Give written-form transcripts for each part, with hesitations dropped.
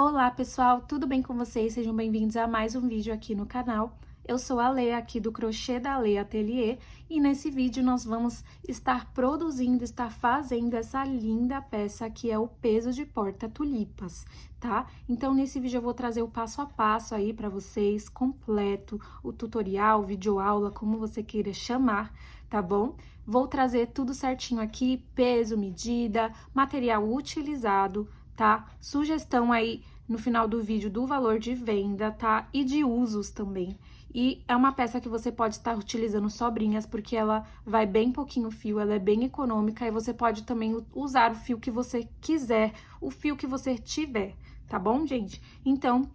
Olá pessoal, tudo bem com vocês? Sejam bem-vindos a mais um vídeo aqui no canal. Eu sou a Lê, aqui do Crochê da Lê Ateliê, e nesse vídeo nós vamos estar produzindo, fazendo essa linda peça que é o peso de porta-tulipas, tá? Então, nesse vídeo eu vou trazer o passo a passo aí para vocês, completo, o tutorial, videoaula, como você queira chamar, tá bom? Vou trazer tudo certinho aqui, peso, medida, material utilizado, tá? Sugestão aí no final do vídeo do valor de venda, tá? E de usos também. E é uma peça que você pode estar utilizando sobrinhas, porque ela vai bem pouquinho fio, ela é bem econômica e você pode também usar o fio que você quiser, o fio que você tiver, tá bom, gente? Então,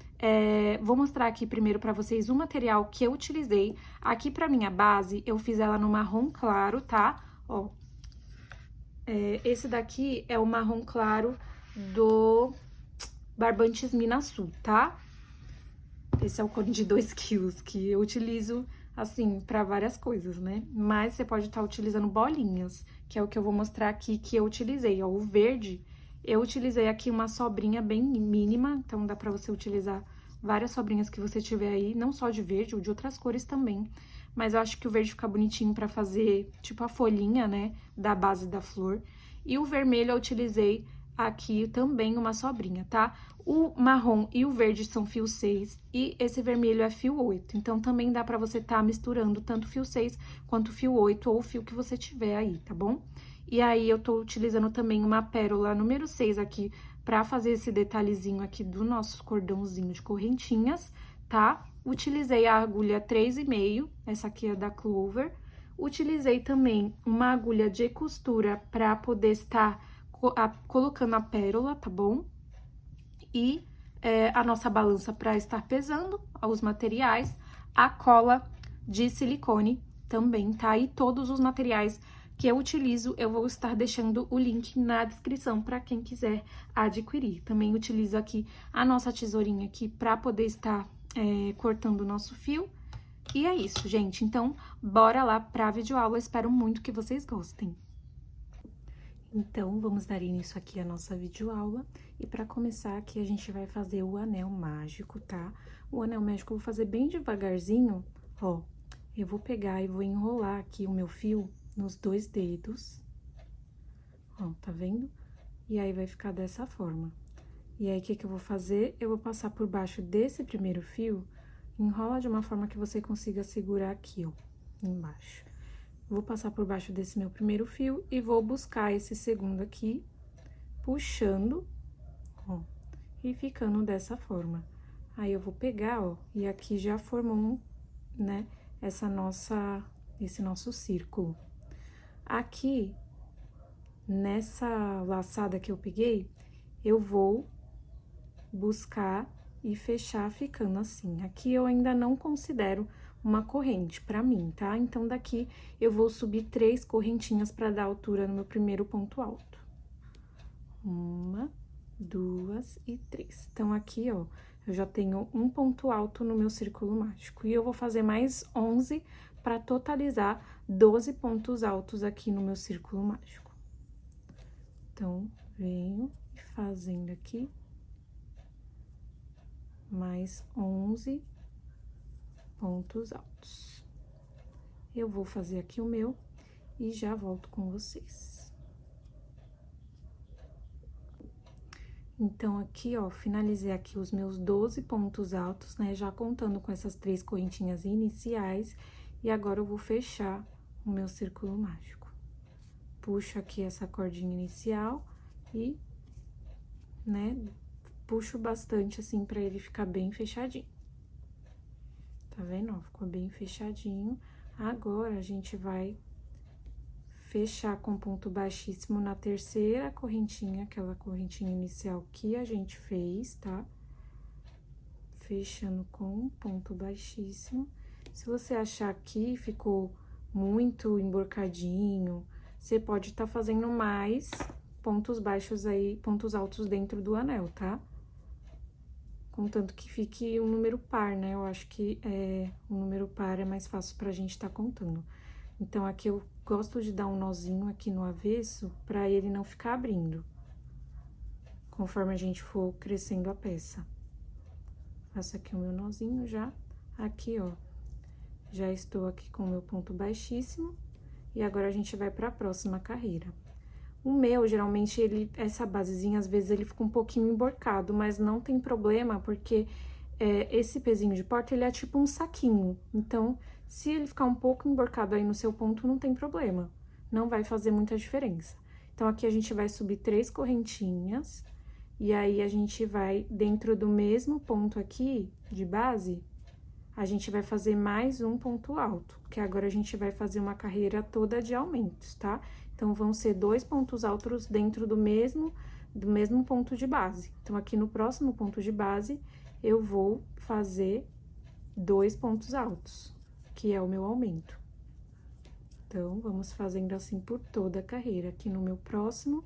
vou mostrar aqui primeiro pra vocês o material que eu utilizei. Aqui pra minha base, eu fiz ela no marrom claro, tá? Ó, esse daqui é o marrom claro do Barbantes Minasul, tá? Esse é o cone de 2 quilos, que eu utilizo, assim, pra várias coisas, né? Mas você pode estar utilizando bolinhas, que é o que eu vou mostrar aqui que eu utilizei, ó. O verde, eu utilizei aqui uma sobrinha bem mínima, então dá pra você utilizar várias sobrinhas que você tiver aí, não só de verde, ou de outras cores também. Mas eu acho que o verde fica bonitinho pra fazer, tipo, a folhinha, né, da base da flor. E o vermelho eu utilizei aqui também uma sobrinha, tá? O marrom e o verde são fio 6 e esse vermelho é fio 8. Então, também dá pra você tá misturando tanto fio 6 quanto fio 8 ou o fio que você tiver aí, tá bom? E aí, eu tô utilizando também uma pérola número 6 aqui pra fazer esse detalhezinho aqui do nosso cordãozinho de correntinhas, tá? Utilizei a agulha 3,5, essa aqui é da Clover. Utilizei também uma agulha de costura pra poder estar colocando a pérola, tá bom? E a nossa balança para estar pesando os materiais, a cola de silicone também, tá? E todos os materiais que eu utilizo, eu vou estar deixando o link na descrição para quem quiser adquirir. Também utilizo aqui a nossa tesourinha aqui para poder estar cortando o nosso fio. E é isso, gente. Então, bora lá pra videoaula. Espero muito que vocês gostem. Então, vamos dar início aqui à nossa videoaula. E para começar aqui, a gente vai fazer o anel mágico, tá? O anel mágico eu vou fazer bem devagarzinho, ó. Eu vou pegar e vou enrolar aqui o meu fio nos 2 dedos. Ó, tá vendo? E aí, vai ficar dessa forma. E aí, o que que eu vou fazer? Eu vou passar por baixo desse primeiro fio, enrola de uma forma que você consiga segurar aqui, ó, embaixo. Vou passar por baixo desse meu primeiro fio e vou buscar esse segundo aqui, puxando, ó, e ficando dessa forma. Aí, eu vou pegar, ó, e aqui já formou, né, esse nosso círculo. Aqui, nessa laçada que eu peguei, eu vou buscar e fechar ficando assim. Aqui eu ainda não considero uma corrente pra mim, tá? Então, daqui eu vou subir 3 correntinhas pra dar altura no meu primeiro ponto alto. 1, 2 e 3. Então, aqui, ó, eu já tenho um ponto alto no meu círculo mágico. E eu vou fazer mais 11 pra totalizar 12 pontos altos aqui no meu círculo mágico. Então, venho fazendo aqui mais 11 pontos altos. Eu vou fazer aqui o meu e já volto com vocês. Então, aqui, ó, finalizei aqui os meus 12 pontos altos, né? Já contando com essas 3 correntinhas iniciais. E agora, eu vou fechar o meu círculo mágico. Puxo aqui essa cordinha inicial e, né, puxo bastante, assim, pra ele ficar bem fechadinho. Tá vendo, ó? Ficou bem fechadinho. Agora, a gente vai fechar com ponto baixíssimo na terceira correntinha, aquela correntinha inicial que a gente fez, tá? Fechando com ponto baixíssimo. Se você achar que ficou muito emborcadinho, você pode estar fazendo mais pontos baixos aí, pontos altos dentro do anel, tá? Contanto que fique um número par, né? Eu acho que um número par é mais fácil pra gente tá contando. Então, aqui eu gosto de dar um nozinho aqui no avesso pra ele não ficar abrindo. conforme a gente for crescendo a peça. Faço aqui o meu nozinho já. Aqui, ó, já estou aqui com o meu ponto baixíssimo. E agora, a gente vai pra próxima carreira. O meu, geralmente, essa basezinha, às vezes, ele fica um pouquinho emborcado, mas não tem problema, porque esse pezinho de porta, ele é tipo um saquinho. Então, se ele ficar um pouco emborcado aí no seu ponto, não tem problema. Não vai fazer muita diferença. Então, aqui a gente vai subir 3 correntinhas, e aí a gente vai, dentro do mesmo ponto aqui, de base, a gente vai fazer mais um ponto alto, que agora a gente vai fazer uma carreira toda de aumentos, tá? Então, vão ser 2 pontos altos dentro do mesmo ponto de base. Então, aqui no próximo ponto de base, eu vou fazer 2 pontos altos, que é o meu aumento. Então, vamos fazendo assim por toda a carreira. Aqui no meu próximo,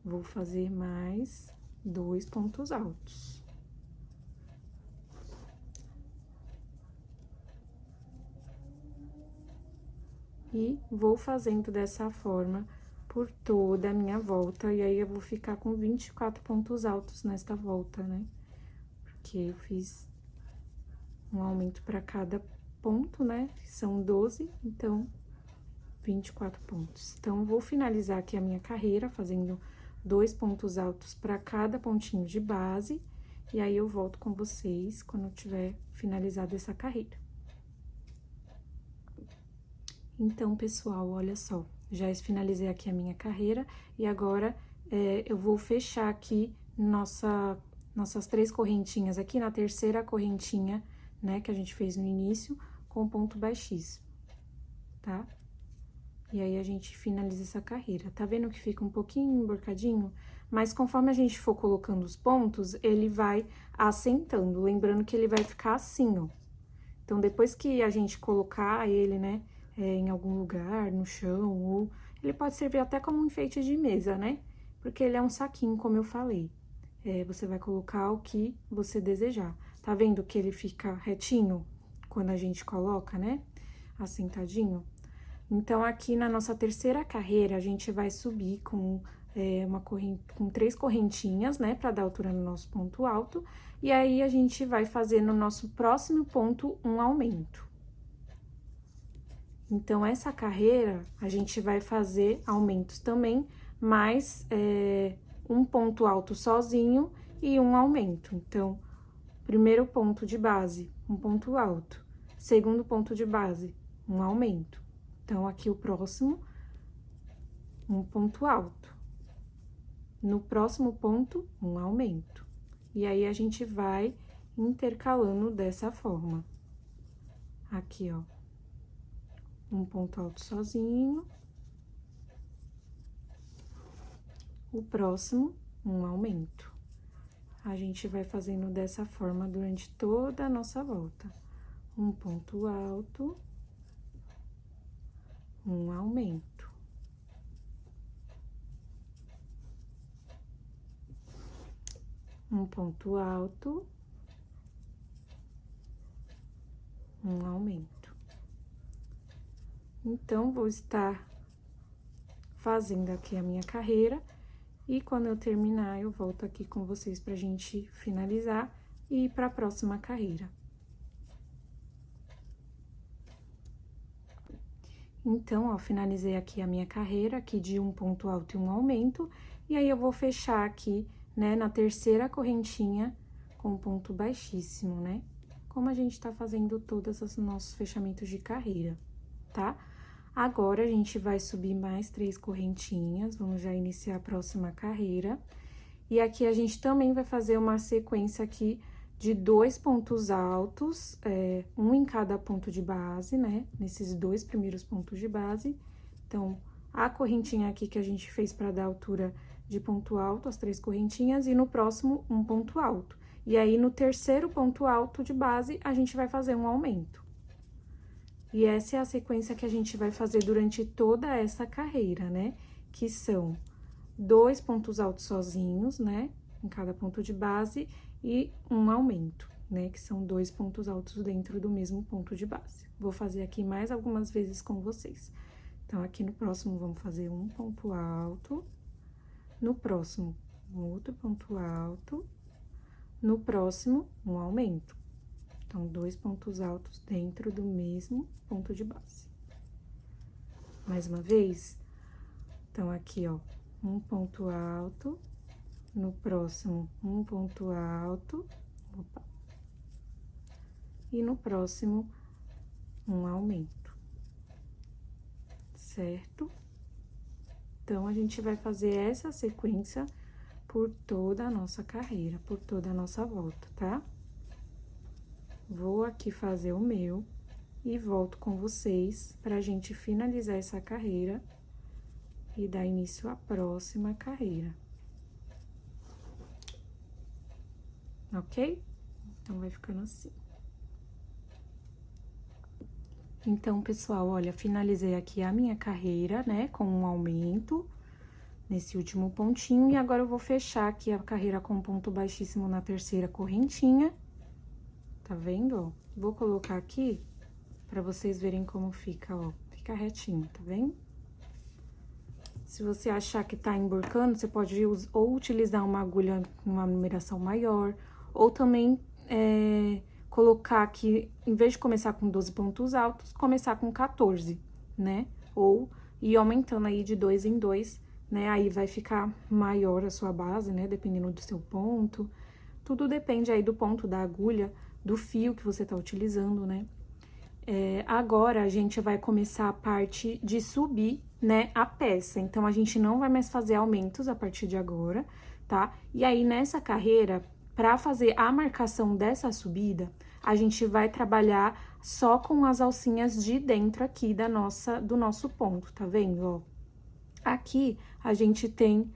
vou fazer mais 2 pontos altos. E vou fazendo dessa forma por toda a minha volta, e aí eu vou ficar com 24 pontos altos nesta volta, né? Porque eu fiz um aumento para cada ponto, né? São 12, então 24 pontos. Então, vou finalizar aqui a minha carreira fazendo 2 pontos altos para cada pontinho de base, e aí eu volto com vocês quando eu tiver finalizado essa carreira. Então, pessoal, olha só, já finalizei aqui a minha carreira, e agora eu vou fechar aqui nossas 3 correntinhas aqui na terceira correntinha, né, que a gente fez no início, com ponto baixíssimo, tá? E aí, a gente finaliza essa carreira. Tá vendo que fica um pouquinho emborcadinho? Mas conforme a gente for colocando os pontos, ele vai assentando. Lembrando que ele vai ficar assim, ó. Então, depois que a gente colocar ele, né, em algum lugar, no chão, ou... Ele pode servir até como um enfeite de mesa, né? Porque ele é um saquinho, como eu falei. Você vai colocar o que você desejar. Tá vendo que ele fica retinho quando a gente coloca, né? Assentadinho? Então, aqui na nossa terceira carreira, a gente vai subir com 3 correntinhas, né, pra dar altura no nosso ponto alto, e aí a gente vai fazer no nosso próximo ponto um aumento. Então, essa carreira, a gente vai fazer aumentos também, mais um ponto alto sozinho e um aumento. Então, primeiro ponto de base, um ponto alto. Segundo ponto de base, um aumento. Então, aqui o próximo, um ponto alto. No próximo ponto, um aumento. E aí, a gente vai intercalando dessa forma. Aqui, ó. Um ponto alto sozinho. O próximo, um aumento. A gente vai fazendo dessa forma durante toda a nossa volta. Um ponto alto. Um aumento. Um ponto alto. Um aumento. Então, vou estar fazendo aqui a minha carreira, e quando eu terminar, eu volto aqui com vocês pra gente finalizar e ir pra próxima carreira. Então, ó, finalizei aqui a minha carreira, aqui de um ponto alto e um aumento, e aí eu vou fechar aqui, né, na terceira correntinha com ponto baixíssimo, né? Como a gente tá fazendo todos os nossos fechamentos de carreira, tá? Agora, a gente vai subir mais 3 correntinhas, vamos já iniciar a próxima carreira. E aqui, a gente também vai fazer uma sequência aqui de 2 pontos altos, um em cada ponto de base, né? Nesses 2 primeiros pontos de base. Então, a correntinha aqui que a gente fez para dar altura de ponto alto, as 3 correntinhas, e no próximo, um ponto alto. E aí, no terceiro ponto alto de base, a gente vai fazer um aumento. E essa é a sequência que a gente vai fazer durante toda essa carreira, né? Que são 2 pontos altos sozinhos, né? Em cada ponto de base, e um aumento, né? Que são 2 pontos altos dentro do mesmo ponto de base. Vou fazer aqui mais algumas vezes com vocês. Então, aqui no próximo, vamos fazer um ponto alto. No próximo, um outro ponto alto, no próximo, um aumento. Então, 2 pontos altos dentro do mesmo ponto de base. Mais uma vez, então, aqui, ó, um ponto alto, no próximo, um ponto alto, opa, e no próximo, um aumento, certo? Então, a gente vai fazer essa sequência por toda a nossa carreira, por toda a nossa volta, tá? Vou aqui fazer o meu e volto com vocês pra gente finalizar essa carreira e dar início à próxima carreira. Ok? Então, vai ficando assim. Então, pessoal, olha, finalizei aqui a minha carreira, né, com um aumento nesse último pontinho. E agora, eu vou fechar aqui a carreira com ponto baixíssimo na terceira correntinha. Tá vendo, ó? Vou colocar aqui pra vocês verem como fica, ó. Fica retinho, tá vendo? Se você achar que tá emburcando, você pode ou utilizar uma agulha com uma numeração maior, ou também colocar aqui, em vez de começar com 12 pontos altos, começar com 14, né? Ou ir aumentando aí de 2 em 2, né? Aí vai ficar maior a sua base, né? Dependendo do seu ponto. Tudo depende aí do ponto da agulha, do fio que você tá utilizando, né? Agora, a gente vai começar a parte de subir, né, a peça. Então, a gente não vai mais fazer aumentos a partir de agora, tá? E aí, nessa carreira, pra fazer a marcação dessa subida, a gente vai trabalhar só com as alcinhas de dentro aqui do nosso ponto, tá vendo, ó? Aqui, a gente tem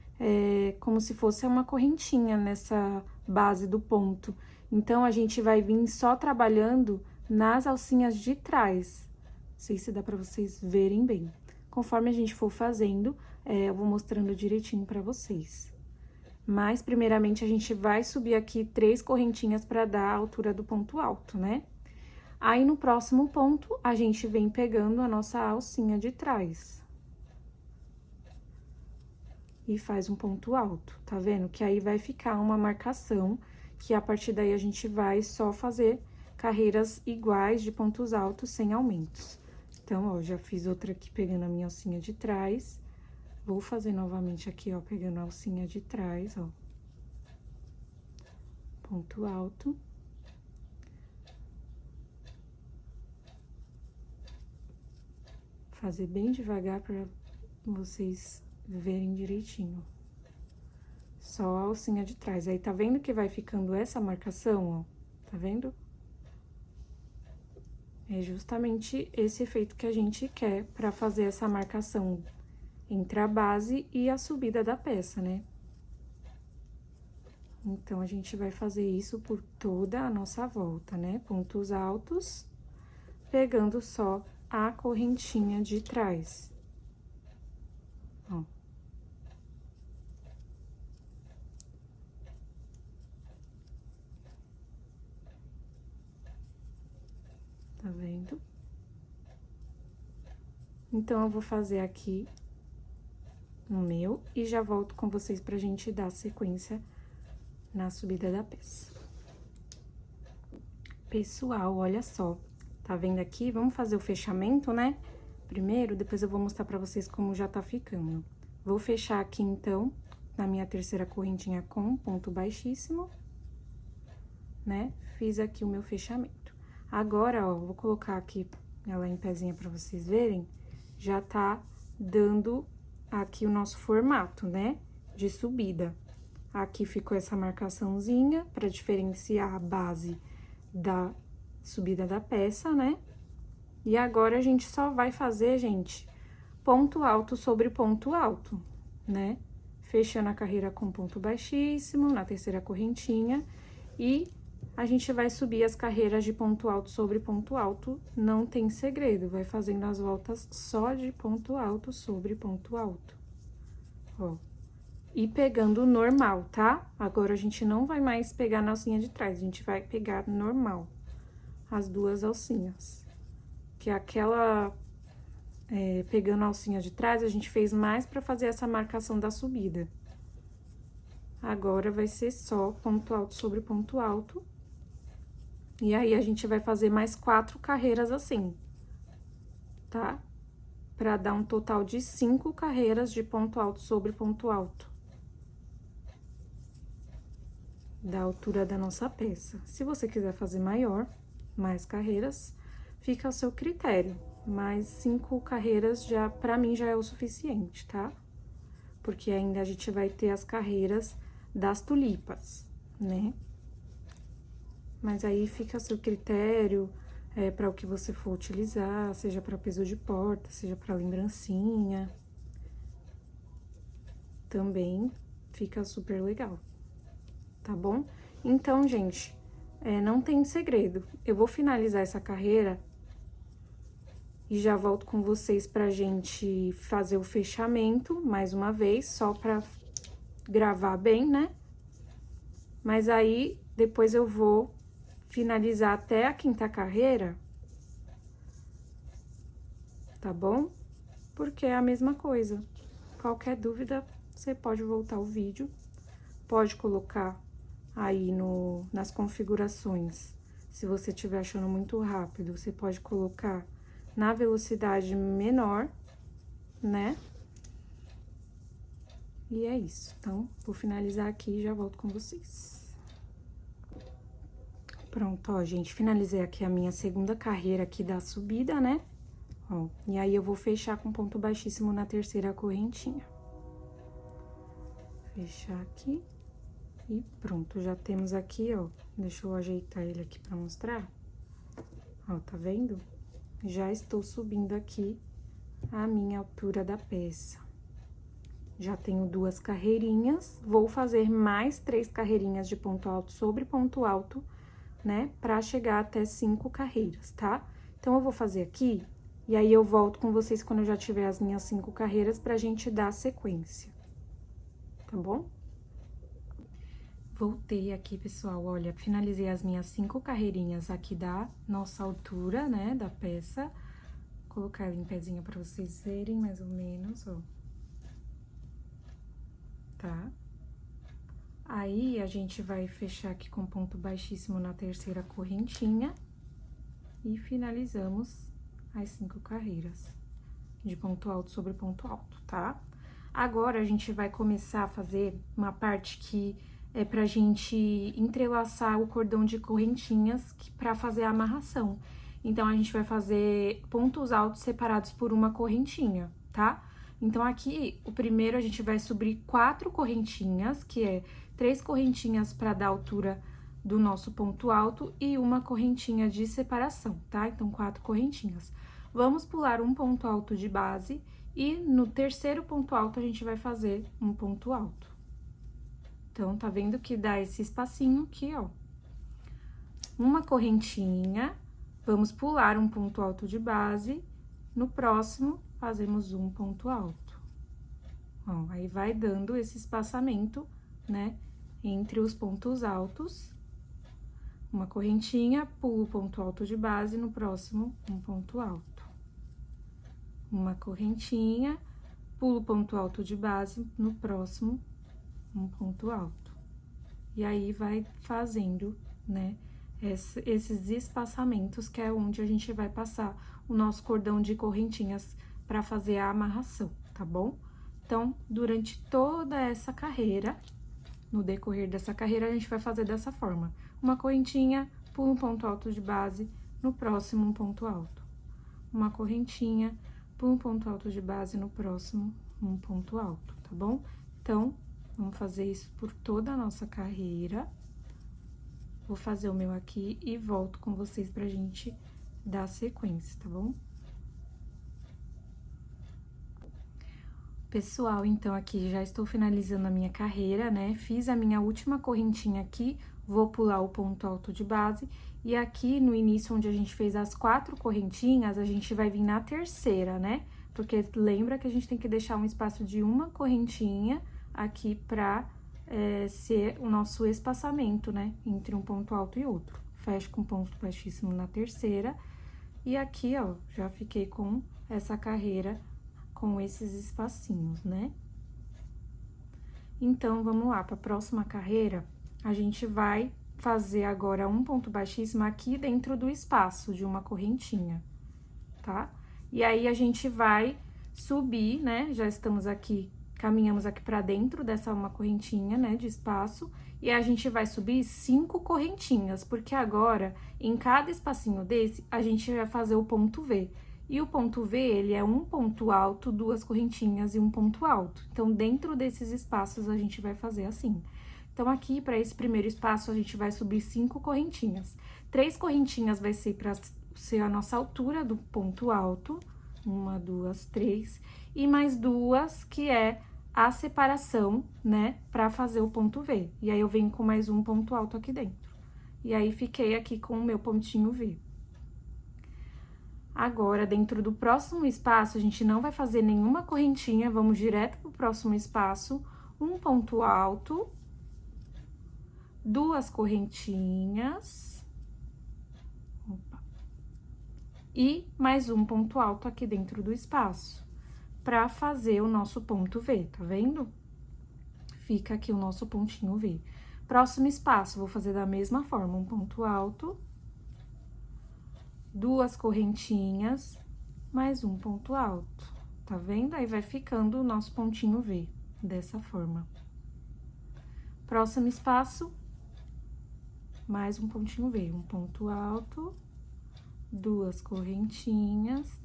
como se fosse uma correntinha nessa base do ponto. Então, a gente vai vir só trabalhando nas alcinhas de trás. Não sei se dá pra vocês verem bem. Conforme a gente for fazendo, eu vou mostrando direitinho pra vocês. Mas, primeiramente, a gente vai subir aqui 3 correntinhas pra dar a altura do ponto alto, né? Aí, no próximo ponto, a gente vem pegando a nossa alcinha de trás. E faz um ponto alto, tá vendo? Que aí vai ficar uma marcação, que a partir daí a gente vai só fazer carreiras iguais de pontos altos sem aumentos. Então, ó, já fiz outra aqui pegando a minha alcinha de trás. Vou fazer novamente aqui, ó, pegando a alcinha de trás, ó. Ponto alto. Fazer bem devagar pra vocês verem direitinho. Só a alcinha de trás. Aí, tá vendo que vai ficando essa marcação, ó? Tá vendo? É justamente esse efeito que a gente quer pra fazer essa marcação entre a base e a subida da peça, né? Então, a gente vai fazer isso por toda a nossa volta, né? Pontos altos, pegando só a correntinha de trás. Ó. Tá vendo? Então, eu vou fazer aqui no meu e já volto com vocês pra gente dar sequência na subida da peça. Pessoal, olha só, tá vendo aqui? Vamos fazer o fechamento, né? Primeiro, depois eu vou mostrar pra vocês como já tá ficando. Vou fechar aqui, então, na minha terceira correntinha com ponto baixíssimo, né? Fiz aqui o meu fechamento. Agora, ó, vou colocar aqui ela em pezinha pra vocês verem, já tá dando aqui o nosso formato, né? De subida. Aqui ficou essa marcaçãozinha pra diferenciar a base da subida da peça, né? E agora, a gente só vai fazer, gente, ponto alto sobre ponto alto, né? Fechando a carreira com ponto baixíssimo, na terceira correntinha, e a gente vai subir as carreiras de ponto alto sobre ponto alto, não tem segredo, vai fazendo as voltas só de ponto alto sobre ponto alto, ó. E pegando normal, tá? Agora, a gente não vai mais pegar na alcinha de trás, a gente vai pegar normal, as duas alcinhas. Que aquela, pegando a alcinha de trás, a gente fez mais pra fazer essa marcação da subida. Agora, vai ser só ponto alto sobre ponto alto. E aí, a gente vai fazer mais 4 carreiras assim, tá? Pra dar um total de 5 carreiras de ponto alto sobre ponto alto. Da altura da nossa peça. Se você quiser fazer maior, mais carreiras, fica ao seu critério. Mas 5 carreiras já, pra mim, já é o suficiente, tá? Porque ainda a gente vai ter as carreiras das tulipas, né? Mas aí fica a seu critério, para o que você for utilizar, seja para peso de porta, seja para lembrancinha. Também fica super legal, tá bom? Então, gente, não tem segredo. Eu vou finalizar essa carreira e já volto com vocês pra gente fazer o fechamento, mais uma vez, só pra gravar bem, né? Mas aí, depois eu vou finalizar até a 5ª carreira, tá bom? Porque é a mesma coisa. Qualquer dúvida, você pode voltar o vídeo, pode colocar aí nas configurações. Se você estiver achando muito rápido, você pode colocar na velocidade menor, né? E é isso. Então, vou finalizar aqui e já volto com vocês. Pronto, ó, gente, finalizei aqui a minha 2ª carreira aqui da subida, né? Ó, e aí, eu vou fechar com ponto baixíssimo na 3ª correntinha. Fechar aqui. E pronto, já temos aqui, ó, deixa eu ajeitar ele aqui pra mostrar. Ó, tá vendo? Já estou subindo aqui a minha altura da peça. Já tenho 2 carreirinhas, vou fazer mais 3 carreirinhas de ponto alto sobre ponto alto, né? Pra chegar até 5 carreiras, tá? Então, eu vou fazer aqui, e aí eu volto com vocês quando eu já tiver as minhas 5 carreiras pra gente dar sequência, tá bom? Voltei aqui, pessoal, olha, finalizei as minhas 5 carreirinhas aqui da nossa altura, né, da peça. Vou colocar ela em pezinho pra vocês verem, mais ou menos, ó. Tá? Aí, a gente vai fechar aqui com ponto baixíssimo na 3ª correntinha. E finalizamos as 5 carreiras de ponto alto sobre ponto alto, tá? Agora, a gente vai começar a fazer uma parte que é pra gente entrelaçar o cordão de correntinhas pra fazer a amarração. Então, a gente vai fazer pontos altos separados por uma correntinha, tá? Então, aqui, o primeiro, a gente vai subir 4 correntinhas, que é 3 correntinhas pra dar altura do nosso ponto alto e uma correntinha de separação, tá? Então, 4 correntinhas. Vamos pular um ponto alto de base e no 3º ponto alto a gente vai fazer um ponto alto. Então, tá vendo que dá esse espacinho aqui, ó. Uma correntinha, vamos pular um ponto alto de base, no próximo, fazemos um ponto alto. Ó, aí vai dando esse espaçamento, né, entre os pontos altos. Uma correntinha, pulo o ponto alto de base, no próximo, um ponto alto. Uma correntinha, pulo o ponto alto de base, no próximo, um ponto alto. E aí, vai fazendo, né, esses espaçamentos, que é onde a gente vai passar o nosso cordão de correntinhas pra fazer a amarração, tá bom? Então, durante toda essa carreira, no decorrer dessa carreira, a gente vai fazer dessa forma. Uma correntinha, pulo um ponto alto de base, no próximo, um ponto alto. Uma correntinha, pulo um ponto alto de base, no próximo, um ponto alto, tá bom? Então, vamos fazer isso por toda a nossa carreira. Vou fazer o meu aqui e volto com vocês pra gente dar sequência, tá bom? Pessoal, então, aqui já estou finalizando a minha carreira, né? Fiz a minha última correntinha aqui, vou pular o ponto alto de base. E aqui, no início, onde a gente fez as 4 correntinhas, a gente vai vir na 3ª, né? Porque lembra que a gente tem que deixar um espaço de uma correntinha aqui pra ser o nosso espaçamento, né? Entre um ponto alto e outro. Fecho com ponto baixíssimo na 3ª. E aqui, ó, já fiquei com essa carreira com esses espacinhos, né? Então, vamos lá, para a próxima carreira, a gente vai fazer agora um ponto baixíssimo aqui dentro do espaço de uma correntinha, tá? E aí, a gente vai subir, né? Já estamos aqui, caminhamos aqui para dentro dessa uma correntinha, né, de espaço, e a gente vai subir 5 correntinhas, porque agora, em cada espacinho desse, a gente vai fazer o ponto V. E o ponto V, ele é um ponto alto, 2 correntinhas e um ponto alto. Então, dentro desses espaços, a gente vai fazer assim. Então, aqui, para esse primeiro espaço, a gente vai subir 5 correntinhas. 3 correntinhas vai ser para ser a nossa altura do ponto alto. 1, 2, 3. E mais 2, que é a separação, né, para fazer o ponto V. E aí, eu venho com mais um ponto alto aqui dentro. E aí, fiquei aqui com o meu pontinho V. Agora, dentro do próximo espaço, a gente não vai fazer nenhuma correntinha, vamos direto pro próximo espaço, um ponto alto, 2 correntinhas, opa, e mais um ponto alto aqui dentro do espaço, para fazer o nosso ponto V, tá vendo? Fica aqui o nosso pontinho V. Próximo espaço, vou fazer da mesma forma, um ponto alto, 2 correntinhas, mais um ponto alto, tá vendo? Aí, vai ficando o nosso pontinho V, dessa forma. Próximo espaço, mais um pontinho V, um ponto alto, 2 correntinhas,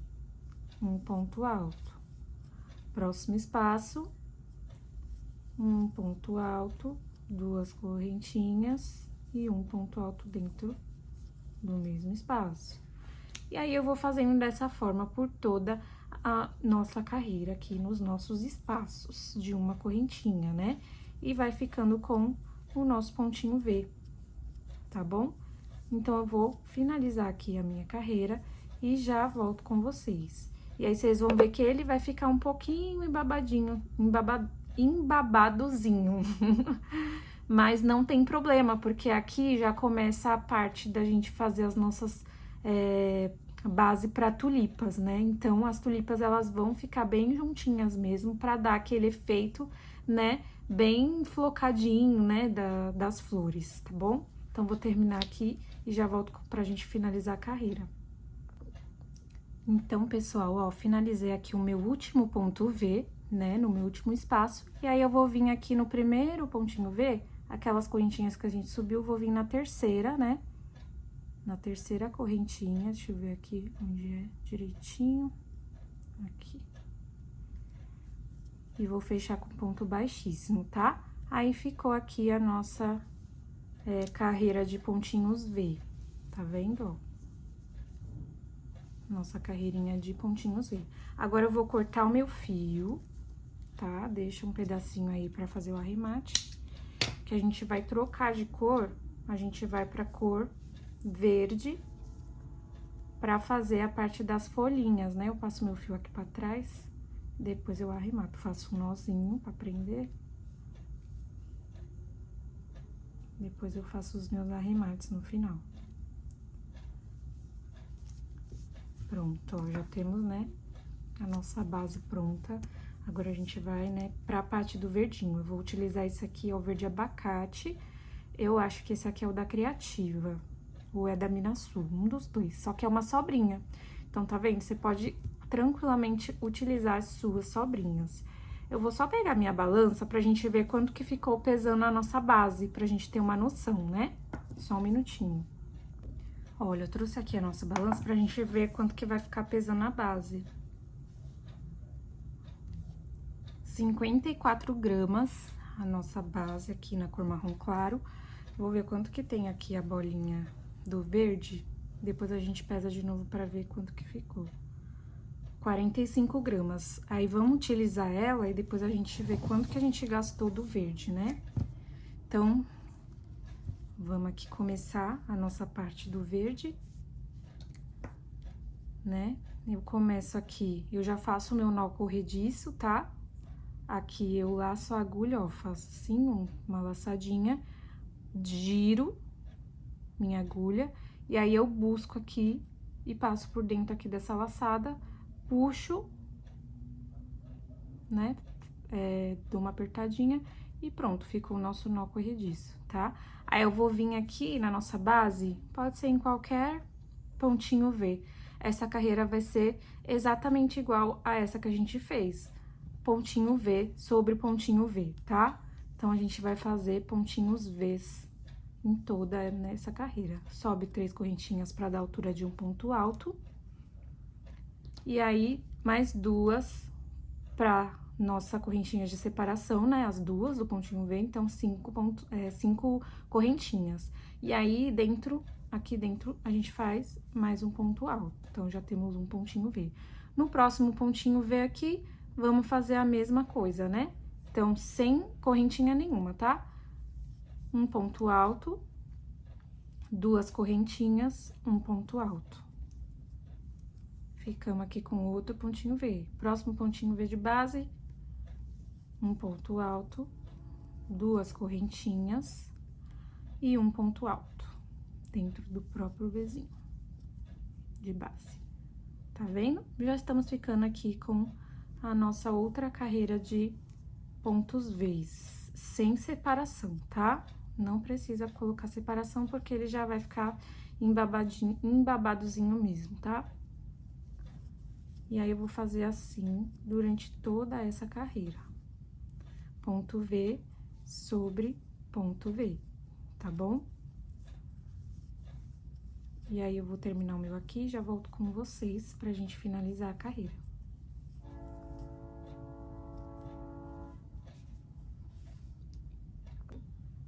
um ponto alto. Próximo espaço, um ponto alto, 2 correntinhas e um ponto alto dentro do mesmo espaço. E aí, eu vou fazendo dessa forma por toda a nossa carreira aqui nos nossos espaços de uma correntinha, né? E vai ficando com o nosso pontinho V, tá bom? Então, eu vou finalizar aqui a minha carreira e já volto com vocês. E aí, vocês vão ver que ele vai ficar um pouquinho embabadinho, embabadozinho. Mas não tem problema, porque aqui já começa a parte da gente fazer as nossas base para tulipas, né? Então, as tulipas, elas vão ficar bem juntinhas mesmo, para dar aquele efeito, né, bem flocadinho, né, das flores, tá bom? Então, vou terminar aqui e já volto pra gente finalizar a carreira. Então, pessoal, ó, finalizei aqui o meu último ponto V, né, no meu último espaço, e aí eu vou vir aqui no primeiro pontinho V, aquelas correntinhas que a gente subiu, vou vir na terceira, né? Na terceira correntinha, deixa eu ver aqui onde é direitinho, aqui. E vou fechar com ponto baixíssimo, tá? Aí, ficou aqui a nossa carreira de pontinhos V, tá vendo, ó? Nossa carreirinha de pontinhos V. Agora, eu vou cortar o meu fio, tá? Deixa um pedacinho aí pra fazer o arremate, que a gente vai trocar de cor, a gente vai pra cor verde, pra fazer a parte das folhinhas, né? Eu passo meu fio aqui pra trás, depois eu arremato, faço um nozinho pra prender. Depois eu faço os meus arremates no final. Pronto, ó, já temos, né, a nossa base pronta. Agora, a gente vai, né, pra parte do verdinho. Eu vou utilizar esse aqui, ó, o verde abacate. Eu acho que esse aqui é o da Criativa, ou é da Minasul, um dos dois. Só que é uma sobrinha. Então, tá vendo? Você pode tranquilamente utilizar as suas sobrinhas. Eu vou só pegar minha balança pra gente ver quanto que ficou pesando a nossa base, pra gente ter uma noção, né? Só um minutinho. Olha, eu trouxe aqui a nossa balança pra gente ver quanto que vai ficar pesando a base. 54 gramas a nossa base aqui na cor marrom claro. Vou ver quanto que tem aqui a bolinha do verde, depois a gente pesa de novo pra ver quanto que ficou. 45 gramas. Aí, vamos utilizar ela e depois a gente vê quanto que a gente gastou do verde, né? Então, vamos aqui começar a nossa parte do verde, né? Eu começo aqui, eu já faço o meu nó corrediço, tá? Aqui eu laço a agulha, ó, faço assim, uma laçadinha, giro minha agulha, e aí eu busco aqui e passo por dentro aqui dessa laçada, puxo, né? Dou uma apertadinha E pronto, ficou o nosso nó corrediço, tá? Aí, eu vou vir aqui na nossa base, pode ser em qualquer pontinho V. Essa carreira vai ser exatamente igual a essa que a gente fez. Pontinho V sobre pontinho V, tá? Então, a gente vai fazer pontinhos Vs em toda nessa carreira. Sobe 3 correntinhas para dar altura de um ponto alto. E aí, mais 2 para nossa correntinha de separação, né? As 2 do pontinho V, então 5 correntinhas. E aí, aqui dentro, a gente faz mais um ponto alto. Então, já temos um pontinho V. No próximo pontinho V aqui, vamos fazer a mesma coisa, né? Então, sem correntinha nenhuma, tá? Um ponto alto, 2 correntinhas, um ponto alto. Ficamos aqui com outro pontinho V. Próximo pontinho V de base, um ponto alto, 2 correntinhas e um ponto alto dentro do próprio Vzinho de base. Tá vendo? Já estamos ficando aqui com a nossa outra carreira de pontos Vs, sem separação, tá? Não precisa colocar separação, porque ele já vai ficar embabadozinho mesmo, tá? E aí, eu vou fazer assim durante toda essa carreira. Ponto V sobre ponto V, tá bom? E aí, eu vou terminar o meu aqui e já volto com vocês pra gente finalizar a carreira.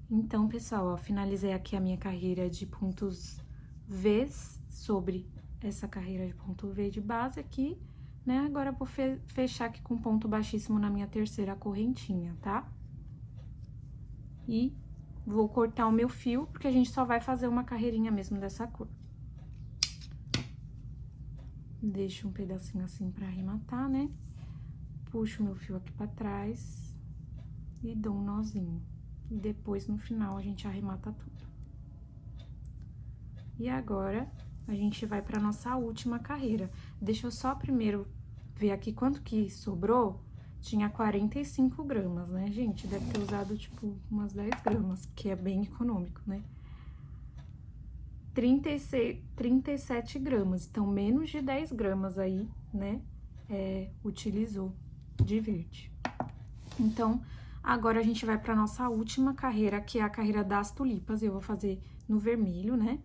Então, pessoal, ó, finalizei aqui a minha carreira de pontos Vs sobre essa carreira de ponto V de base aqui, né? Agora, eu vou fechar aqui com ponto baixíssimo na minha terceira correntinha, tá? E vou cortar o meu fio, porque a gente só vai fazer uma carreirinha mesmo dessa cor. Deixo um pedacinho assim pra arrematar, né? Puxo o meu fio aqui pra trás e dou um nozinho. E depois, no final, a gente arremata tudo. E agora, a gente vai pra nossa última carreira. Deixa eu só primeiro ver aqui quanto que sobrou. Tinha 45 gramas, né, gente? Deve ter usado, tipo, umas 10 gramas, que é bem econômico, né? 37 gramas, então, menos de 10 gramas aí, né? Utilizou de verde. Então, agora a gente vai pra nossa última carreira, que é a carreira das tulipas. Eu vou fazer no vermelho, né?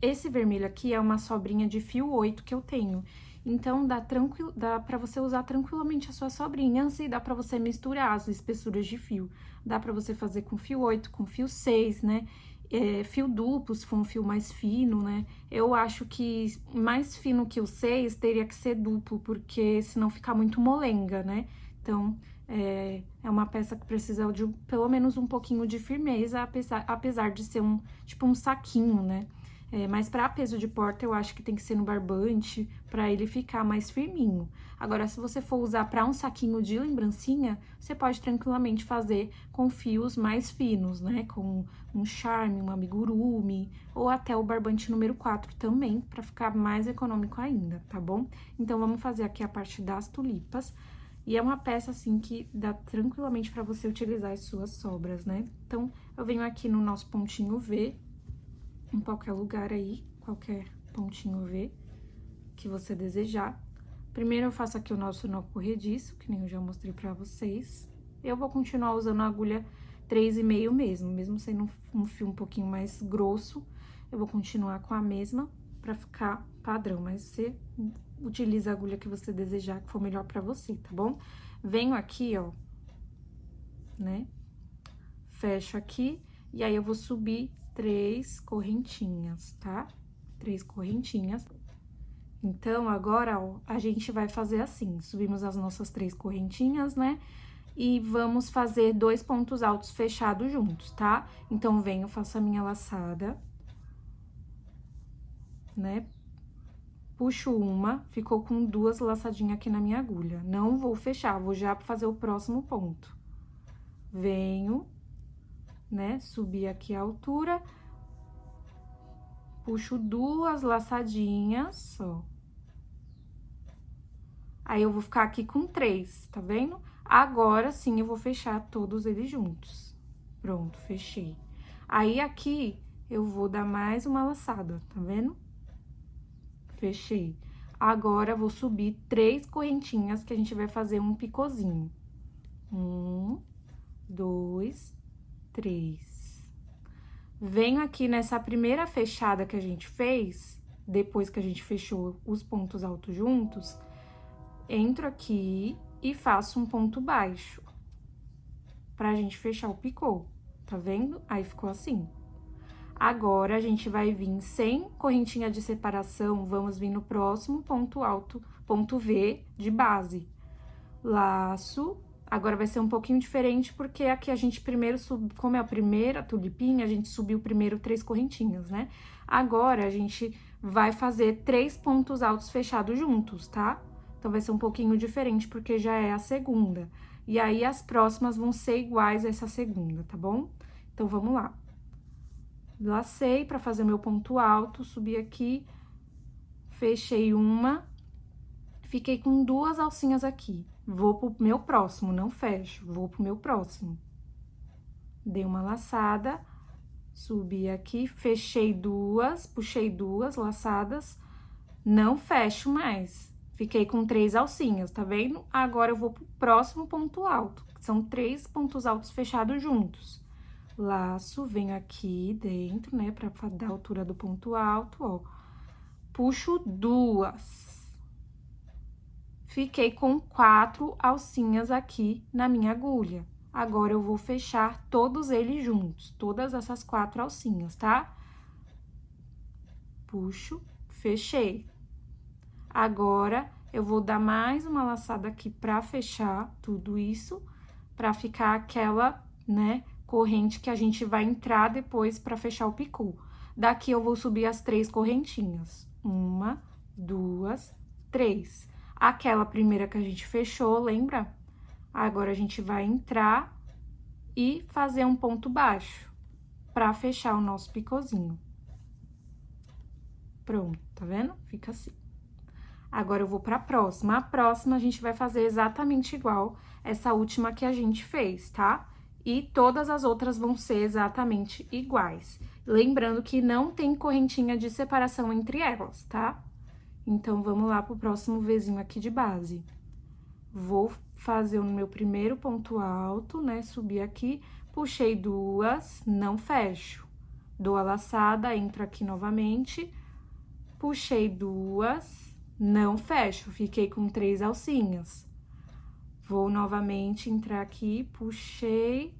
Esse vermelho aqui é uma sobrinha de fio 8 que eu tenho. Então, dá pra você usar tranquilamente as suas sobrinhas e dá pra você misturar as espessuras de fio. Dá pra você fazer com fio 8, com fio 6, né? Fio duplo, se for um fio mais fino, né? Eu acho que mais fino que o 6 teria que ser duplo, porque senão fica muito molenga, né? Então, é uma peça que precisa de pelo menos um pouquinho de firmeza, apesar de ser tipo um saquinho, né? Mas para peso de porta, eu acho que tem que ser no barbante, para ele ficar mais firminho. Agora, se você for usar para um saquinho de lembrancinha, você pode tranquilamente fazer com fios mais finos, né? Com um charme, um amigurumi, ou até o barbante número 4 também, para ficar mais econômico ainda, tá bom? Então, vamos fazer aqui a parte das tulipas. E é uma peça, assim, que dá tranquilamente para você utilizar as suas sobras, né? Então, eu venho aqui no nosso pontinho V, em qualquer lugar aí, qualquer pontinho V que você desejar. Primeiro, eu faço aqui o nosso nó corrediço, que nem eu já mostrei pra vocês. Eu vou continuar usando a agulha 3,5 mesmo sendo um fio um pouquinho mais grosso, eu vou continuar com a mesma pra ficar padrão, mas você utiliza a agulha que você desejar, que for melhor pra você, tá bom? Venho aqui, ó, né? Fecho aqui, e aí eu vou subir 3 correntinhas, tá? 3 correntinhas. Então, agora, ó, a gente vai fazer assim, subimos as nossas 3 correntinhas, né? E vamos fazer 2 pontos altos fechados juntos, tá? Então, venho, faço a minha laçada, né? Puxo uma, ficou com 2 laçadinhas aqui na minha agulha. Não vou fechar, vou já fazer o próximo ponto. Venho, né? Subir aqui a altura, puxo 2 laçadinhas, ó. Aí, eu vou ficar aqui com 3, tá vendo? Agora sim, eu vou fechar todos eles juntos. Pronto, fechei. Aí, aqui, eu vou dar mais uma laçada, tá vendo? Fechei. Agora, vou subir 3 correntinhas, que a gente vai fazer um picôzinho. 1, 2, 3. Venho aqui nessa primeira fechada que a gente fez, depois que a gente fechou os pontos altos juntos, entro aqui e faço um ponto baixo, pra gente fechar o picô, tá vendo? Aí, ficou assim. Agora, a gente vai vir sem correntinha de separação, vamos vir no próximo ponto alto, ponto V de base. Laço. Agora, vai ser um pouquinho diferente, porque aqui a gente primeiro como é a primeira tulipinha, a gente subiu primeiro 3 correntinhas, né? Agora, a gente vai fazer 3 pontos altos fechados juntos, tá? Então, vai ser um pouquinho diferente, porque já é a segunda. E aí, as próximas vão ser iguais a essa segunda, tá bom? Então, vamos lá. Lacei pra fazer meu ponto alto, subi aqui, fechei uma, fiquei com 2 alcinhas aqui. Vou pro meu próximo, não fecho, vou pro meu próximo. Dei uma laçada, subi aqui, fechei 2, puxei 2 laçadas, não fecho mais. Fiquei com 3 alcinhas, tá vendo? Agora, eu vou pro próximo ponto alto, que são 3 pontos altos fechados juntos. Laço, venho aqui dentro, né, pra dar a altura do ponto alto, ó. Puxo 2. Fiquei com 4 alcinhas aqui na minha agulha. Agora, eu vou fechar todos eles juntos, todas essas 4 alcinhas, tá? Puxo, fechei. Agora, eu vou dar mais uma laçada aqui pra fechar tudo isso, pra ficar aquela, né, corrente que a gente vai entrar depois pra fechar o picô. Daqui, eu vou subir as 3 correntinhas. 1, 2, 3. Aquela primeira que a gente fechou, lembra? Agora, a gente vai entrar e fazer um ponto baixo pra fechar o nosso picôzinho. Pronto, tá vendo? Fica assim. Agora, eu vou pra próxima. A próxima, a gente vai fazer exatamente igual essa última que a gente fez, tá? E todas as outras vão ser exatamente iguais. Lembrando que não tem correntinha de separação entre elas, tá? Então, vamos lá pro próximo Vzinho aqui de base. Vou fazer o meu primeiro ponto alto, né? Subir aqui, puxei 2, não fecho. Dou a laçada, entro aqui novamente, puxei 2, não fecho, fiquei com 3 alcinhas. Vou novamente entrar aqui, puxei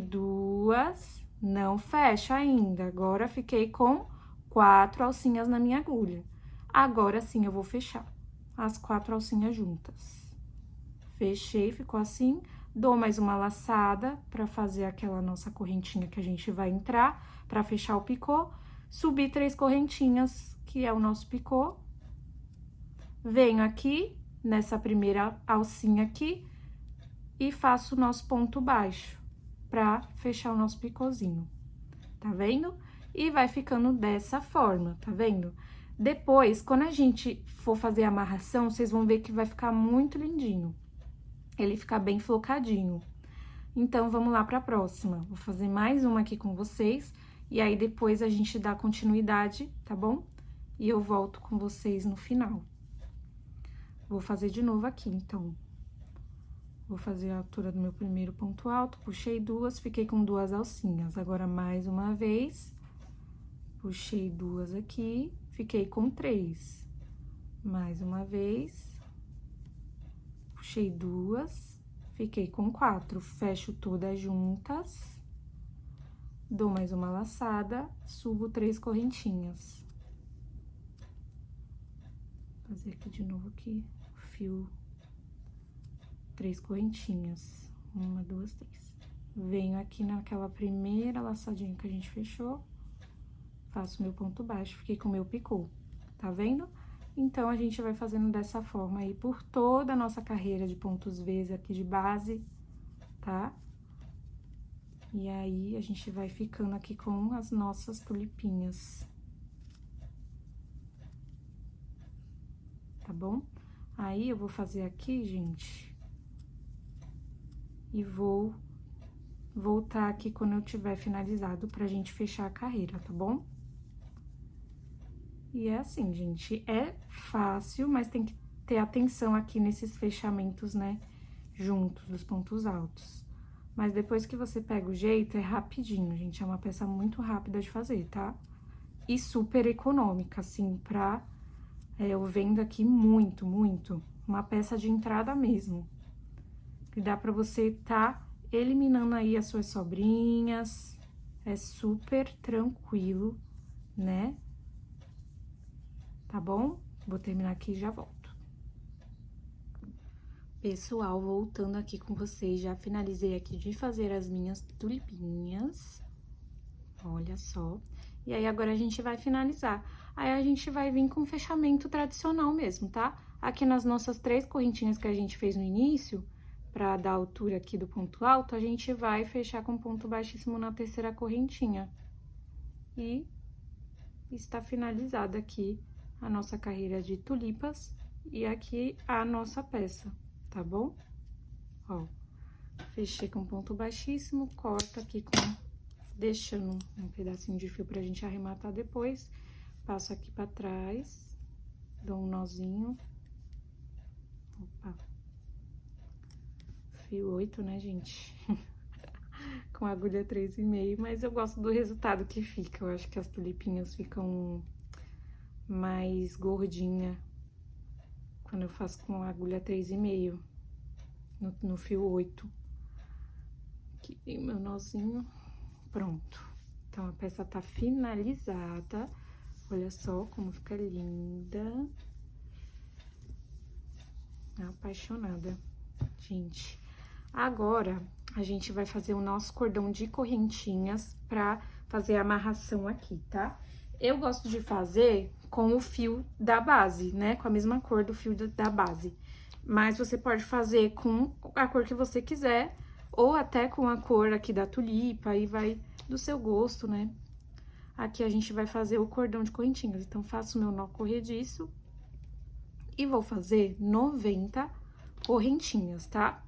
2, não fecho ainda. Agora, fiquei com 4 alcinhas na minha agulha. Agora sim, eu vou fechar as 4 alcinhas juntas. Fechei, ficou assim. Dou mais uma laçada pra fazer aquela nossa correntinha que a gente vai entrar, pra fechar o picô. Subi 3 correntinhas, que é o nosso picô. Venho aqui, nessa primeira alcinha aqui, e faço o nosso ponto baixo, pra fechar o nosso picôzinho, tá vendo? E vai ficando dessa forma, tá vendo? Depois, quando a gente for fazer a amarração, vocês vão ver que vai ficar muito lindinho. Ele fica bem flocadinho. Então, vamos lá pra próxima. Vou fazer mais uma aqui com vocês, e aí depois a gente dá continuidade, tá bom? E eu volto com vocês no final. Vou fazer de novo aqui, então. Vou fazer a altura do meu primeiro ponto alto, puxei 2, fiquei com 2 alcinhas. Agora, mais uma vez, puxei 2 aqui, fiquei com 3. Mais uma vez, puxei 2, fiquei com 4. Fecho todas juntas, dou mais uma laçada, subo 3 correntinhas. Vou fazer aqui de novo aqui, fio 3 correntinhas. 1, 2, 3. Venho aqui naquela primeira laçadinha que a gente fechou, faço meu ponto baixo, fiquei com o meu picô, tá vendo? Então, a gente vai fazendo dessa forma aí por toda a nossa carreira de pontos Vs aqui de base, tá? E aí, a gente vai ficando aqui com as nossas tulipinhas. Tá bom? Aí, eu vou fazer aqui, gente, e vou voltar aqui quando eu tiver finalizado pra gente fechar a carreira, tá bom? E é assim, gente, é fácil, mas tem que ter atenção aqui nesses fechamentos, né, juntos dos pontos altos. Mas depois que você pega o jeito, é rapidinho, gente, é uma peça muito rápida de fazer, tá? E super econômica, assim, eu vendo aqui muito, uma peça de entrada mesmo. Que dá pra você tá eliminando aí as suas sobrinhas, é super tranquilo, né? Tá bom? Vou terminar aqui e já volto. Pessoal, voltando aqui com vocês, já finalizei aqui de fazer as minhas tulipinhas. Olha só. E aí, agora a gente vai finalizar. Aí, a gente vai vir com fechamento tradicional mesmo, tá? Aqui nas nossas 3 correntinhas que a gente fez no início, pra dar a altura aqui do ponto alto, a gente vai fechar com ponto baixíssimo na terceira correntinha. E está finalizada aqui a nossa carreira de tulipas e aqui a nossa peça, tá bom? Ó, fechei com ponto baixíssimo, corto aqui deixando um pedacinho de fio pra gente arrematar depois, passo aqui pra trás, dou um nozinho, opa, fio 8, né, gente? Com agulha 3,5, mas eu gosto do resultado que fica, eu acho que as tulipinhas ficam mais gordinha quando eu faço com agulha 3,5 no fio 8. Aqui tem o meu nozinho, pronto. Então, a peça tá finalizada, olha só como fica linda. Apaixonada, gente. Agora, a gente vai fazer o nosso cordão de correntinhas pra fazer a amarração aqui, tá? Eu gosto de fazer com o fio da base, né? Com a mesma cor do fio da base. Mas você pode fazer com a cor que você quiser, ou até com a cor aqui da tulipa, aí vai do seu gosto, né? Aqui a gente vai fazer o cordão de correntinhas. Então, faço o meu nó corrediço e vou fazer 90 correntinhas, tá?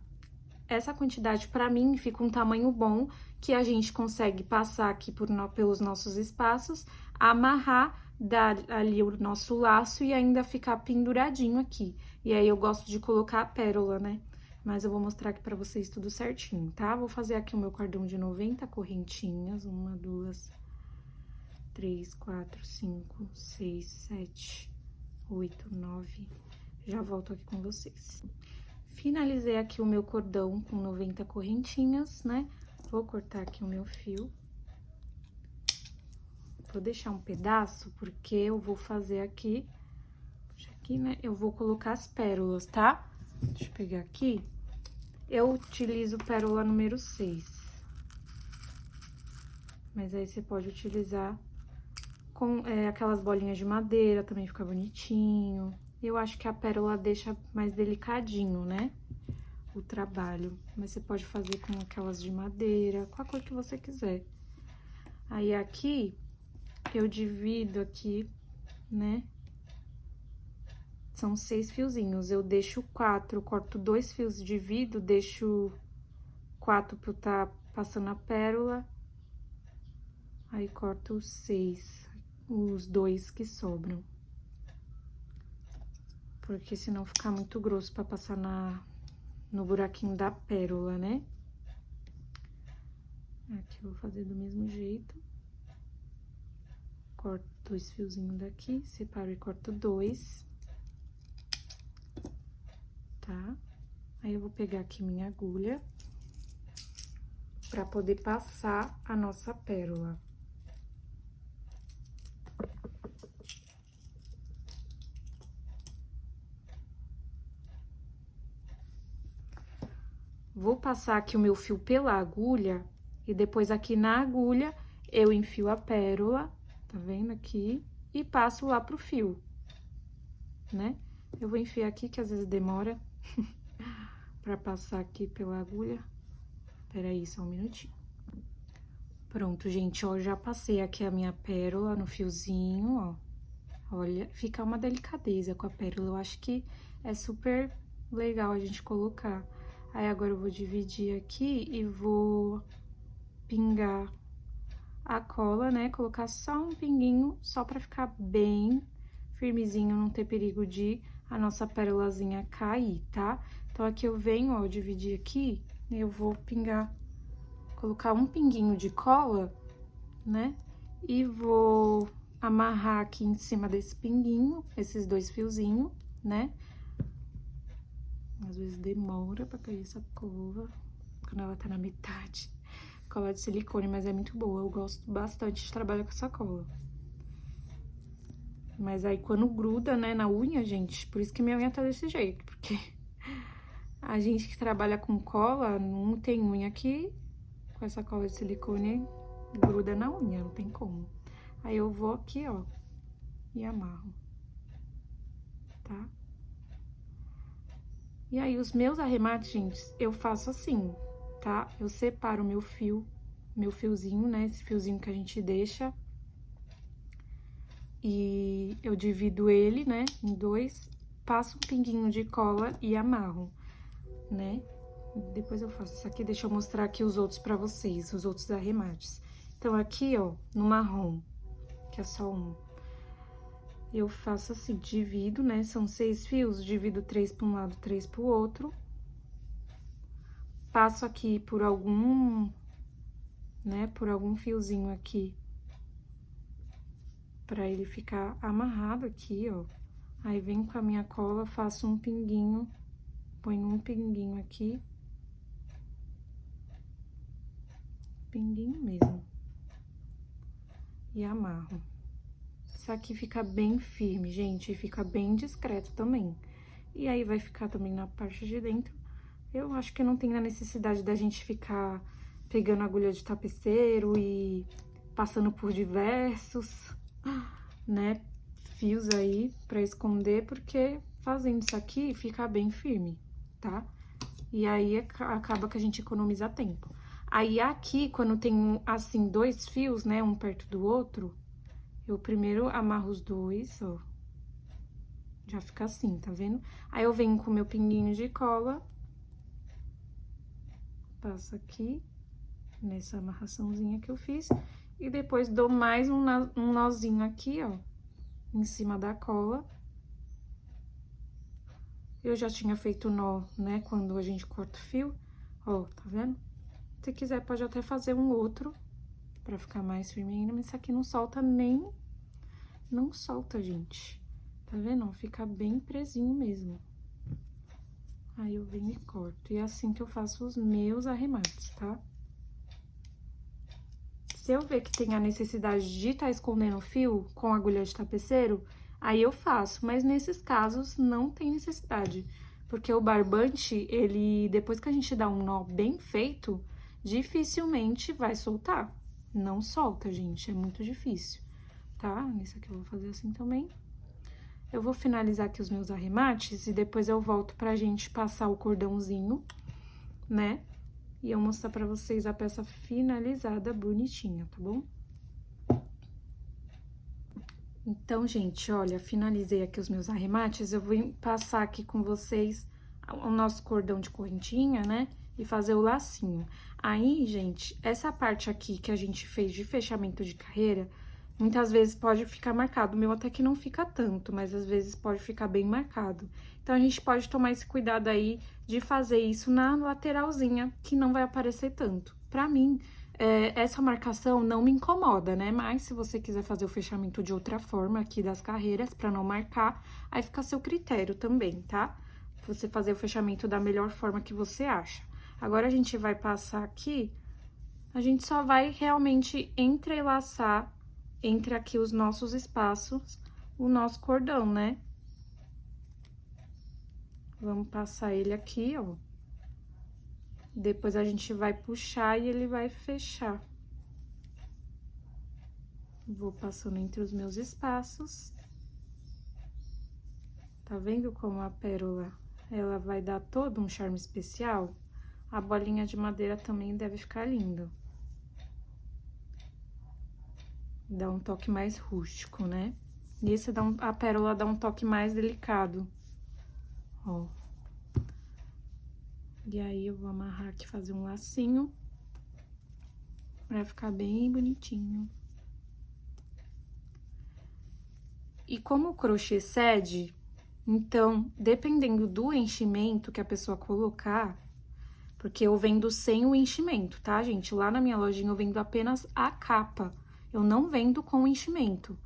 Essa quantidade, pra mim, fica um tamanho bom, que a gente consegue passar aqui pelos nossos espaços, amarrar, dar ali o nosso laço e ainda ficar penduradinho aqui. E aí, eu gosto de colocar a pérola, né? Mas eu vou mostrar aqui pra vocês tudo certinho, tá? Vou fazer aqui o meu cordão de 90 correntinhas, 1, 2, 3, 4, 5, 6, 7, 8, 9... Já volto aqui com vocês. Finalizei aqui o meu cordão com 90 correntinhas, né? Vou cortar aqui o meu fio. Vou deixar um pedaço, porque eu vou fazer aqui, né? Eu vou colocar as pérolas, tá? Deixa eu pegar aqui. Eu utilizo pérola número 6. Mas aí, você pode utilizar com aquelas bolinhas de madeira, também fica bonitinho. Eu acho que a pérola deixa mais delicadinho, né? O trabalho. Mas você pode fazer com aquelas de madeira, com a cor que você quiser. Aí, aqui, eu divido aqui, né? São 6 fiozinhos. Eu deixo 4, corto 2 fios, divido, deixo 4 pra eu tá passando a pérola. Aí, corto 6, os 2 que sobram. Porque senão fica muito grosso pra passar no buraquinho da pérola, né? Aqui eu vou fazer do mesmo jeito. Corto 2 fiozinhos daqui, separo e corto 2. Tá? Aí, eu vou pegar aqui minha agulha pra poder passar a nossa pérola. Vou passar aqui o meu fio pela agulha e depois aqui na agulha eu enfio a pérola, tá vendo aqui? E passo lá pro fio, né? Eu vou enfiar aqui, que às vezes demora pra passar aqui pela agulha. Peraí, só um minutinho. Pronto, gente, ó, já passei aqui a minha pérola no fiozinho, ó. Olha, fica uma delicadeza com a pérola, eu acho que é super legal a gente colocar. Aí, agora eu vou dividir aqui e vou pingar a cola, né? Colocar só um pinguinho, só pra ficar bem firmezinho, não ter perigo de a nossa pérolazinha cair, tá? Então, aqui eu venho, ó, dividir aqui, eu vou pingar, colocar um pinguinho de cola, né? E vou amarrar aqui em cima desse pinguinho, esses 2 fiozinhos, né? Às vezes demora pra cair essa cova, quando ela tá na metade. Cola de silicone, mas é muito boa, eu gosto bastante de trabalhar com essa cola. Mas aí, quando gruda, né, na unha, gente, por isso que minha unha tá desse jeito, porque a gente que trabalha com cola, não tem unha que com essa cola de silicone gruda na unha, não tem como. Aí, eu vou aqui, ó, e amarro, tá? E aí, os meus arremates, gente, eu faço assim, tá? Eu separo o meu fiozinho, né, esse fiozinho que a gente deixa. E eu divido ele, né, em 2, passo um pinguinho de cola e amarro, né? Depois eu faço isso aqui, deixa eu mostrar aqui os outros pra vocês, os outros arremates. Então, aqui, ó, no marrom, que é só um, eu faço assim, divido, né, são 6 fios, divido 3 pra um lado, 3 pro outro. Passo aqui por algum, né, por algum fiozinho aqui, pra ele ficar amarrado aqui, ó. Aí, venho com a minha cola, faço um pinguinho, ponho um pinguinho aqui. Pinguinho mesmo. E amarro. Isso aqui fica bem firme, gente, e fica bem discreto também. E aí, vai ficar também na parte de dentro. Eu acho que não tem a necessidade da gente ficar pegando agulha de tapeceiro e passando por diversos, né, fios aí pra esconder, porque fazendo isso aqui fica bem firme, tá? E aí, acaba que a gente economiza tempo. Aí, aqui, quando tem, assim, 2 fios, né, um perto do outro, eu primeiro amarro os 2, ó. Já fica assim, tá vendo? Aí, eu venho com o meu pinguinho de cola, passo aqui, nessa amarraçãozinha que eu fiz, e depois dou mais um nozinho aqui, ó, em cima da cola. Eu já tinha feito nó, né, quando a gente corta o fio, ó, tá vendo? Se quiser, pode até fazer um outro, pra ficar mais firme ainda, mas isso aqui não solta nem... Não solta, gente. Tá vendo? Fica bem presinho mesmo. Aí, eu venho e corto. E é assim que eu faço os meus arremates, tá? Se eu ver que tem a necessidade de estar escondendo o fio com agulha de tapeceiro, aí eu faço. Mas nesses casos, não tem necessidade. Porque o barbante, ele... Depois que a gente dá um nó bem feito, dificilmente vai soltar. Não solta, gente. É muito difícil. Tá? Nesse aqui eu vou fazer assim também. Eu vou finalizar aqui os meus arremates e depois eu volto pra gente passar o cordãozinho, né? E eu mostrar pra vocês a peça finalizada, bonitinha, tá bom? Então, gente, olha, finalizei aqui os meus arremates, eu vou passar aqui com vocês o nosso cordão de correntinha, né? E fazer o lacinho. Aí, gente, essa parte aqui que a gente fez de fechamento de carreira, muitas vezes pode ficar marcado. O meu até que não fica tanto, mas às vezes pode ficar bem marcado. Então, a gente pode tomar esse cuidado aí de fazer isso na lateralzinha, que não vai aparecer tanto. Pra mim, essa marcação não me incomoda, né? Mas se você quiser fazer o fechamento de outra forma aqui das carreiras, pra não marcar, aí fica a seu critério também, tá? Você fazer o fechamento da melhor forma que você acha. Agora, a gente vai passar aqui, a gente só vai realmente entrelaçar entre aqui os nossos espaços, o nosso cordão, né? Vamos passar ele aqui, ó. Depois a gente vai puxar e ele vai fechar. Vou passando entre os meus espaços. Tá vendo como a pérola, ela vai dar todo um charme especial? A bolinha de madeira também deve ficar lindo. Dá um toque mais rústico, né? E esse a pérola dá um toque mais delicado. Ó. E aí, eu vou amarrar aqui, fazer um lacinho, pra ficar bem bonitinho. E como o crochê cede, então, dependendo do enchimento que a pessoa colocar, porque eu vendo sem o enchimento, tá, gente? Lá na minha lojinha eu vendo apenas a capa, eu não vendo com enchimento.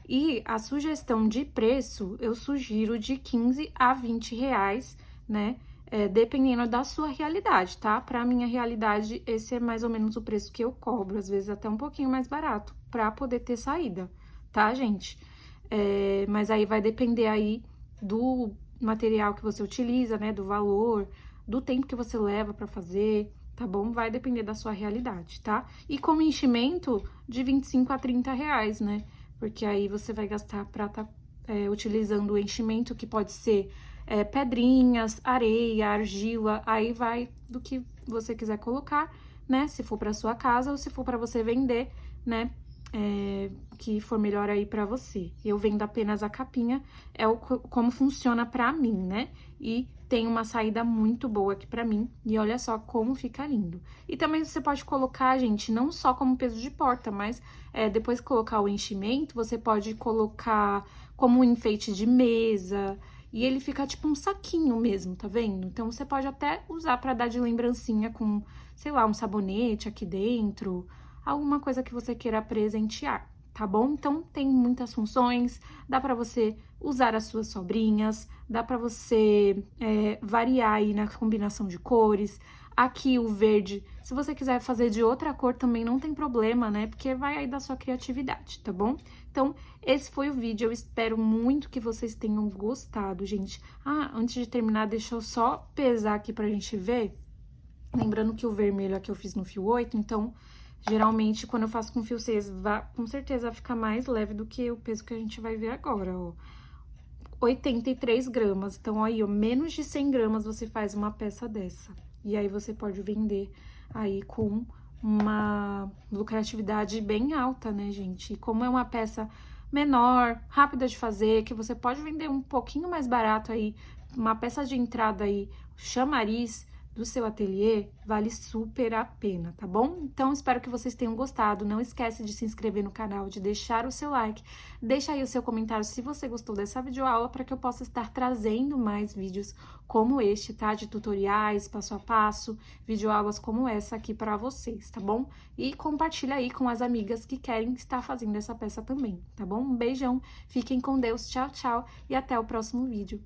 E a sugestão de preço, eu sugiro de 15 a 20 reais, né? Dependendo da sua realidade, tá? Pra minha realidade, esse é mais ou menos o preço que eu cobro, às vezes até um pouquinho mais barato, pra poder ter saída, tá, gente? Mas aí vai depender aí do material que você utiliza, né? Do valor, do tempo que você leva pra fazer, tá bom? Vai depender da sua realidade, tá? E com enchimento, de 25 a 30 reais, né? Porque aí você vai gastar pra tá utilizando o enchimento, que pode ser pedrinhas, areia, argila, aí vai do que você quiser colocar, né? Se for pra sua casa ou se for pra você vender, né? Que for melhor aí pra você. Eu vendo apenas a capinha, como funciona pra mim, né? E tem uma saída muito boa aqui pra mim, e olha só como fica lindo. E também você pode colocar, gente, não só como peso de porta, mas depois que colocar o enchimento, você pode colocar como um enfeite de mesa, e ele fica tipo um saquinho mesmo, tá vendo? Então, você pode até usar pra dar de lembrancinha com, sei lá, um sabonete aqui dentro, alguma coisa que você queira presentear, tá bom? Então, tem muitas funções, dá pra você usar as suas sobrinhas, dá pra você variar aí na combinação de cores. Aqui o verde, se você quiser fazer de outra cor também não tem problema, né? Porque vai aí da sua criatividade, tá bom? Então, esse foi o vídeo, eu espero muito que vocês tenham gostado, gente. Antes de terminar, deixa eu só pesar aqui pra gente ver. Lembrando que o vermelho aqui eu fiz no fio 8, então, geralmente, quando eu faço com fio 6, com certeza vai ficar mais leve do que o peso que a gente vai ver agora, ó. 83 gramas, então aí, ó, menos de 100 gramas você faz uma peça dessa. E aí, você pode vender aí com uma lucratividade bem alta, né, gente? E como é uma peça menor, rápida de fazer, que você pode vender um pouquinho mais barato aí, uma peça de entrada aí, chamariz, do seu ateliê, vale super a pena, tá bom? Então, espero que vocês tenham gostado. Não esquece de se inscrever no canal, de deixar o seu like, deixa aí o seu comentário se você gostou dessa videoaula, para que eu possa estar trazendo mais vídeos como este, tá? De tutoriais, passo a passo, videoaulas como essa aqui para vocês, tá bom? E compartilha aí com as amigas que querem estar fazendo essa peça também, tá bom? Um beijão, fiquem com Deus, tchau, tchau, e até o próximo vídeo.